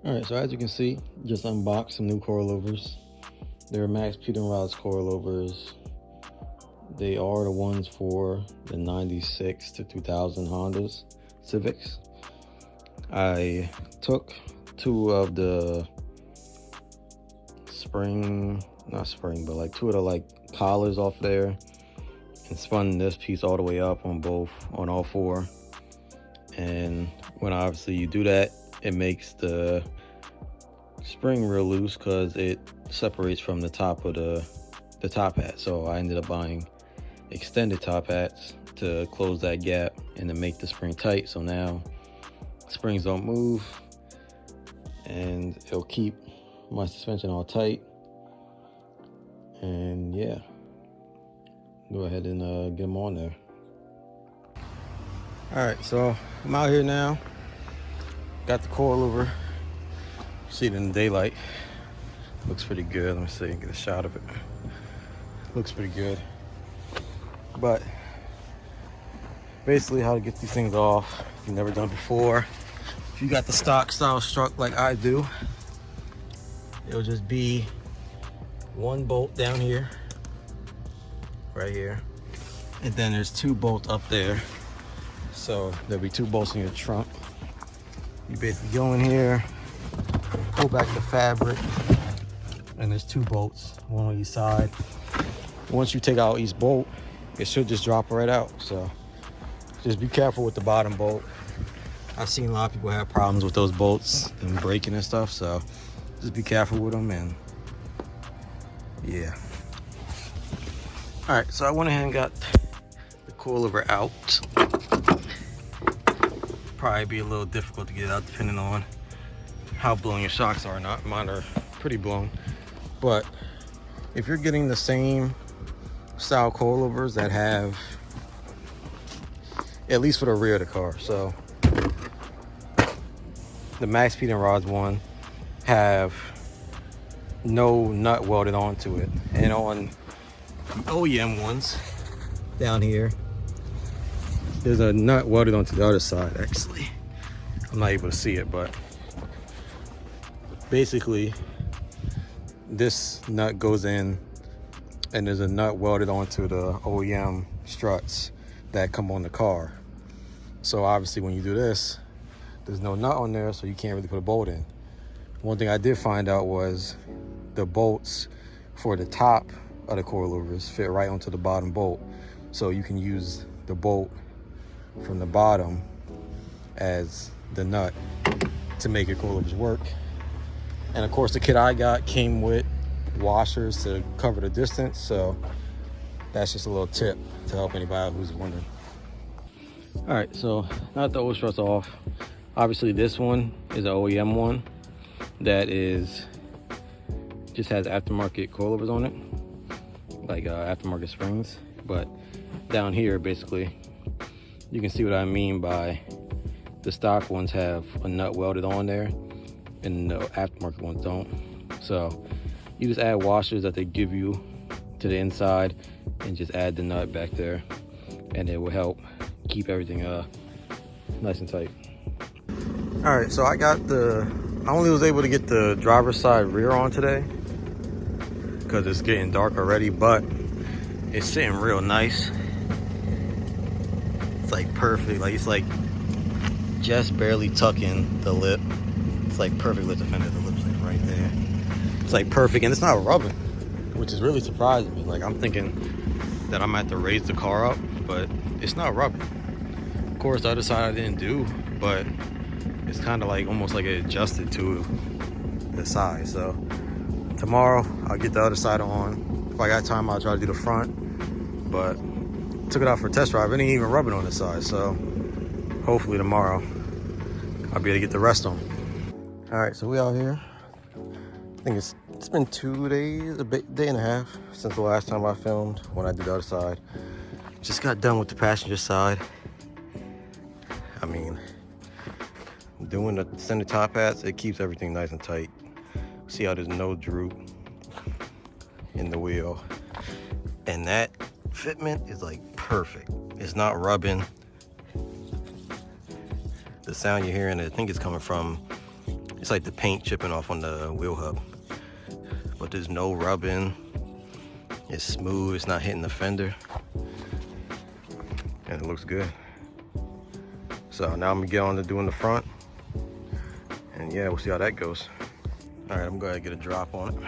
Alright, so as you can see, just unboxed some new coilovers. They're Max Peterrod's coilovers. They are the ones for the 96 to 2000 Hondas Civics. I took two of the like two of the like collars off there and spun this piece all the way up on all four. And when obviously you do that, it makes the spring real loose because it separates from the top of the top hat. So I ended up buying extended top hats to close that gap and to make the spring tight, so now springs don't move and it'll keep my suspension all tight. And yeah, go ahead and get them on there. All right, so I'm out here now. Got the coilover. See it in the daylight. Looks pretty good. Let me see, get a shot of it. Looks pretty good. But basically how to get these things off, if you've never done it before, if you got the stock style strut like I do, it'll just be one bolt down here, right here, and then there's two bolts up there. So there'll be two bolts in your trunk. You basically go in here, pull back the fabric, and there's two bolts, one on each side. Once you take out each bolt, it should just drop right out. So just be careful with the bottom bolt. I've seen a lot of people have problems with those bolts and breaking and stuff, so just be careful with them. And yeah. All right, so I went ahead and got the coilover out. Probably be a little difficult to get it out depending on how blown your shocks are or not. Mine are pretty blown. But if you're getting the same style coilovers that have, at least for the rear of the car, so the Max Peterrod's one have no nut welded onto it, and on the OEM ones down here, there's a nut welded onto the other side. Actually, I'm not able to see it, but basically this nut goes in and there's a nut welded onto the OEM struts that come on the car. So obviously when you do this, there's no nut on there, so you can't really put a bolt in. One thing I did find out was the bolts for the top of the coilovers fit right onto the bottom bolt, so you can use the bolt from the bottom as the nut to make your coilovers work. And of course the kit I got came with washers to cover the distance, so that's just a little tip to help anybody who's wondering. All right, so now that the old struts off, obviously this one is an OEM one that is just has aftermarket coilovers on it, like aftermarket springs. But down here, basically, you can see what I mean by the stock ones have a nut welded on there and the aftermarket ones don't. So you just add washers that they give you to the inside and just add the nut back there, and it will help keep everything nice and tight. All right, so I only was able to get the driver's side rear on today because it's getting dark already, but it's sitting real nice. It's like perfect, like it's like just barely tucking the lip. It's like perfect lip defender. The lip's like right there. It's like perfect, and it's not rubbing, which is really surprising me. Like I'm thinking that I'm gonna have to raise the car up, but it's not rubbing. Of course, the other side I didn't do, but it's kind of like almost like it adjusted to the side. So tomorrow I'll get the other side on. If I got time, I'll try to do the front, but took it out for a test drive. It ain't even rubbing on the side, so hopefully tomorrow I'll be able to get the rest on. All right, so we out here. I think it's been 2 days, day and a half since the last time I filmed when I did the other side. Just got done with the passenger side. I mean, doing the center top hats, it keeps everything nice and tight. See how there's no droop in the wheel. And that fitment is like perfect. It's not rubbing. The sound you're hearing, I think it's coming from, it's like the paint chipping off on the wheel hub. But there's no rubbing. It's smooth, it's not hitting the fender. And it looks good. So now I'm gonna get on to doing the front. And yeah, we'll see how that goes. All right, I'm gonna get a drop on it.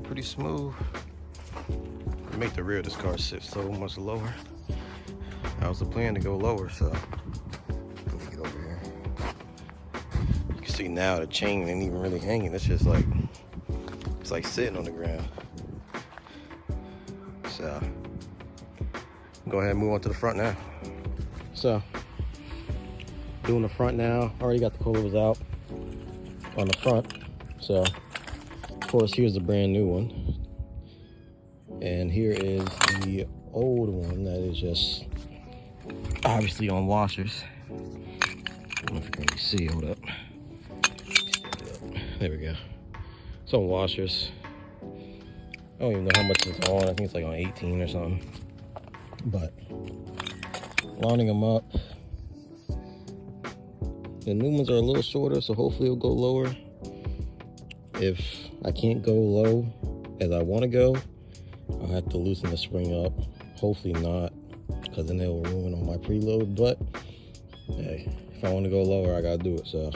Pretty smooth. Make the rear of this car sit so much lower. That was the plan, to go lower, so let me get over here. You can see now the chain ain't even really hanging. It's just like, it's like sitting on the ground. So go ahead and move on to the front now. So doing the front now. Already got the coilovers out on the front. So of course, here's the brand new one. And here is the old one that is just obviously on washers. I don't know if you can really see, hold up. There we go. It's on washers. I don't even know how much it's on. I think it's like on 18 or something. But lining them up. The new ones are a little shorter, so hopefully it'll go lower. If I can't go low as I want to go, I'll have to loosen the spring up. Hopefully not, because then it'll ruin all my preload. But hey, if I want to go lower, I gotta do it. So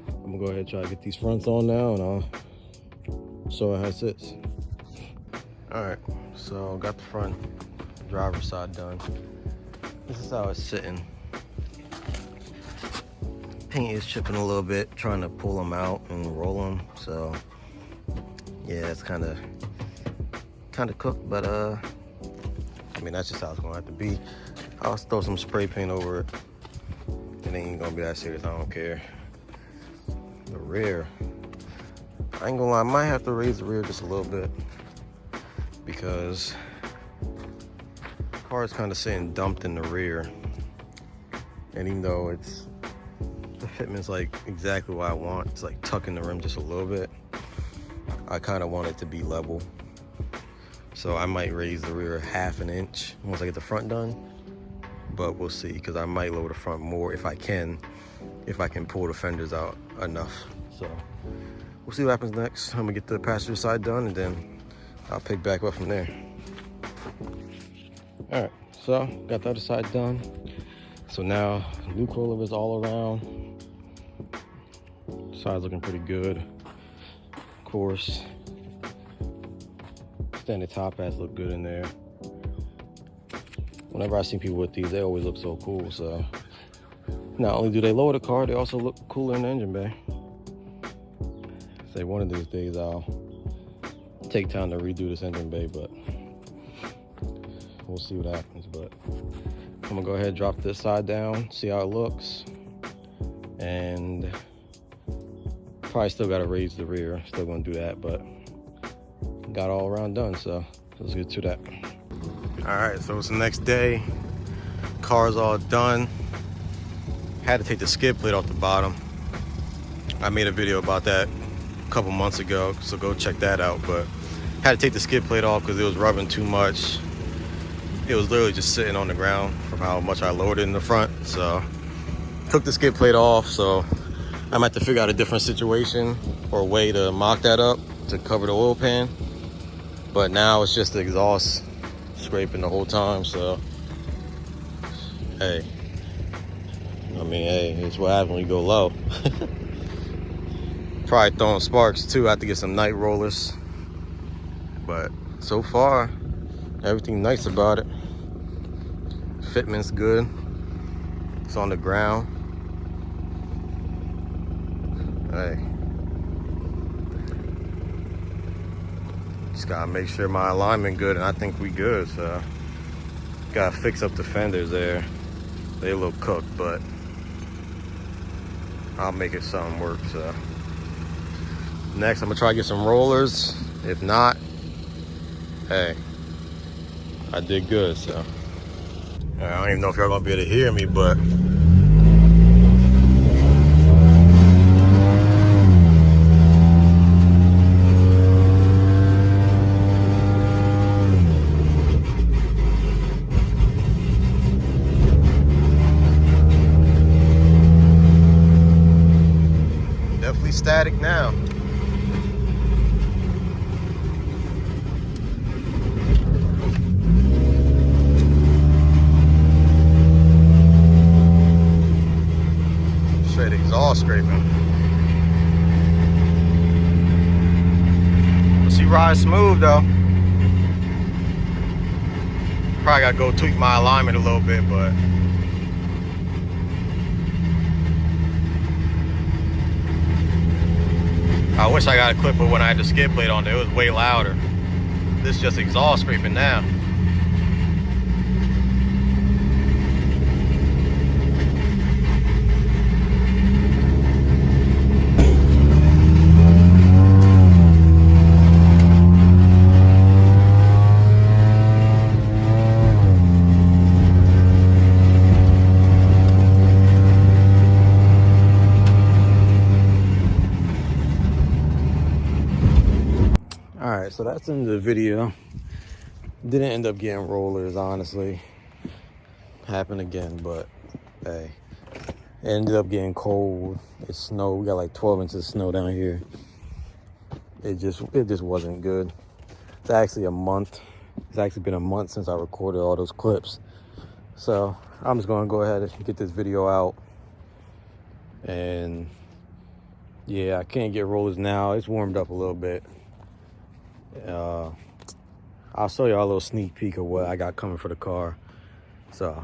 I'm gonna go ahead and try to get these fronts on now, and I'll show how it sits. All right, so got the front driver's side done. This is how it's sitting. Paint is chipping a little bit, trying to pull them out and roll them. So yeah, it's kind of cooked, but I mean, that's just how it's gonna have to be. I'll throw some spray paint over it. It ain't gonna be that serious, I don't care. The rear, I ain't gonna lie, I might have to raise the rear just a little bit, because the car is kind of sitting dumped in the rear. And even though the fitment's like exactly what I want, it's like tucking the rim just a little bit, I kind of want it to be level. So I might raise the rear 1/2 inch once I get the front done, but we'll see, because I might lower the front more if I can pull the fenders out enough. So we'll see what happens next. I'm gonna get the passenger side done, and then I'll pick back up from there. All right, so got the other side done. So now new coilovers all around. Side's looking pretty good. Of course, standard top hats look good in there. Whenever I see people with these, they always look so cool. So not only do they lower the car, they also look cooler in the engine bay. Say one of these days I'll take time to redo this engine bay, but we'll see what happens. But I'm gonna go ahead and drop this side down, see how it looks, and probably still gotta raise the rear. Still gonna do that, but got all around done, so let's get to that. All right, so it's the next day. Car's all done. Had to take the skid plate off the bottom. I made a video about that a couple months ago, so go check that out. But had to take the skid plate off because it was rubbing too much. It was literally just sitting on the ground from how much I lowered it in the front. So took the skid plate off, so I might have to figure out a different situation or a way to mock that up to cover the oil pan. But now it's just the exhaust scraping the whole time, so hey, I mean, hey, it's what happens when you go low. Probably throwing sparks too. I have to get some night rollers, but so far everything nice about it. Fitment's good. It's on the ground. hey, just gotta make sure my alignment good, and I think we good. So gotta fix up the fenders there. They a little cooked, but I'll make it something work. So next, I'm gonna try to get some rollers. If not, hey, I did good. So I don't even know if y'all gonna be able to hear me, but definitely static now. Straight exhaust scraping. She rides smooth though. Probably gotta go tweak my alignment a little bit, but I wish I got a clip of when I had the skid plate on there. It was way louder. This is just exhaust scraping now. All right, so that's in the video. Didn't end up getting rollers, honestly. Happened again, but hey, it ended up getting cold. It snowed. We got like 12 inches of snow down here. It just wasn't good. It's actually a month. It's actually been a month since I recorded all those clips. So I'm just gonna go ahead and get this video out. And yeah, I can't get rollers now. It's warmed up a little bit. I'll show y'all a little sneak peek of what I got coming for the car. So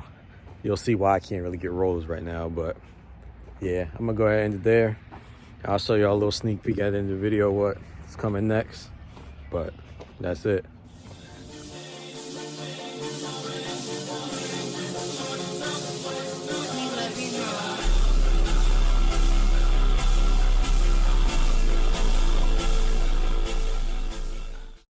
you'll see why I can't really get rollers right now. But yeah, I'm gonna go ahead and end it there. I'll show y'all a little sneak peek at the end of the video what's coming next. But that's it.